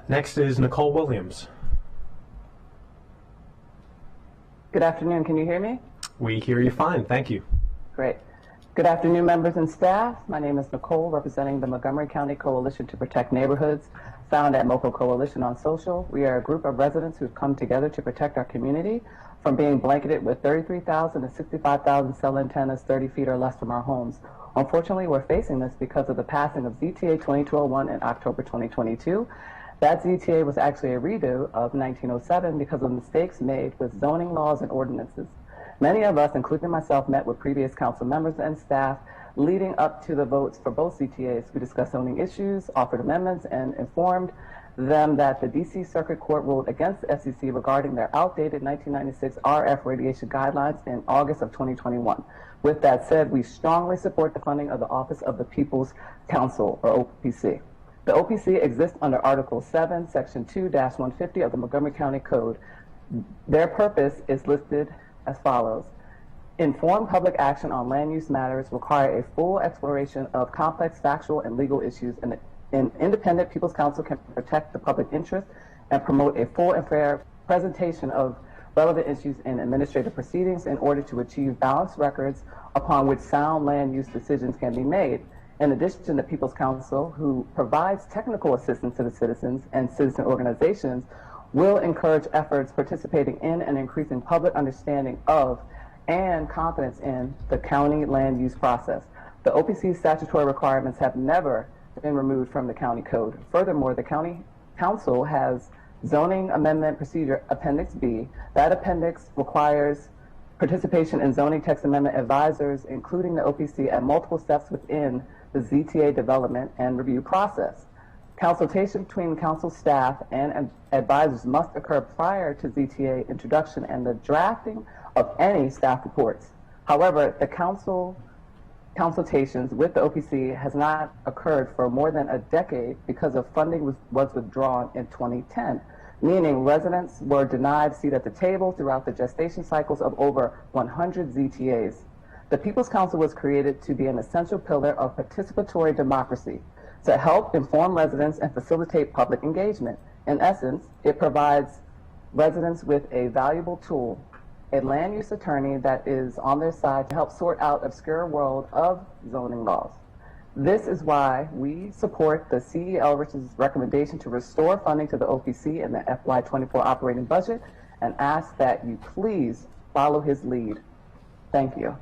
Next is Nicole Williams. Good afternoon. Can you hear me? We hear you fine. Thank you. Great. Good afternoon, members and staff. My name is Nicole, representing the Montgomery County Coalition to Protect Neighborhoods, found at MoCo Coalition on social. We are a group of residents who've come together to protect our community from being blanketed with 33,000 to 65,000 cell antennas 30 feet or less from our homes. Unfortunately, we're facing this because of the passing of ZTA 2201 in October 2022. That ZTA was actually a redo of 1907 because of mistakes made with zoning laws and ordinances. Many of us, including myself, met with previous council members and staff leading up to the votes for both ZTAs. We discussed zoning issues, offered amendments, and informed them that the DC Circuit Court ruled against the FCC regarding their outdated 1996 RF radiation guidelines in August of 2021. With that said, we strongly support the funding of the Office of the People's Counsel, or OPC. The OPC exists under Article 7, Section 2-150 of the Montgomery County Code. Their purpose is listed as follows. Informed public action on land use matters require a full exploration of complex factual and legal issues, and an independent People's Counsel can protect the public interest and promote a full and fair presentation of relevant issues in administrative proceedings in order to achieve balanced records upon which sound land use decisions can be made. In addition, the People's Counsel, who provides technical assistance to the citizens and citizen organizations, will encourage efforts participating in and increasing public understanding of and confidence in the county land use process. The OPC's statutory requirements have never been removed from the county code. Furthermore, the county council has zoning amendment procedure appendix B. That appendix requires participation in zoning text amendment advisors, including the OPC, at multiple steps within the ZTA development and review process. Consultation between council staff and advisors must occur prior to ZTA introduction and the drafting of any staff reports. However, the consultations with the OPC has not occurred for more than a decade because of funding was withdrawn in 2010, meaning residents were denied a seat at the table throughout the gestation cycles of over 100 ZTAs. The People's Counsel was created to be an essential pillar of participatory democracy, to help inform residents and facilitate public engagement. In essence, it provides residents with a valuable tool, a land use attorney that is on their side to help sort out obscure world of zoning laws. This is why we support the CEL Rich's recommendation to restore funding to the OPC in the FY24 operating budget and ask that you please follow his lead. Thank you.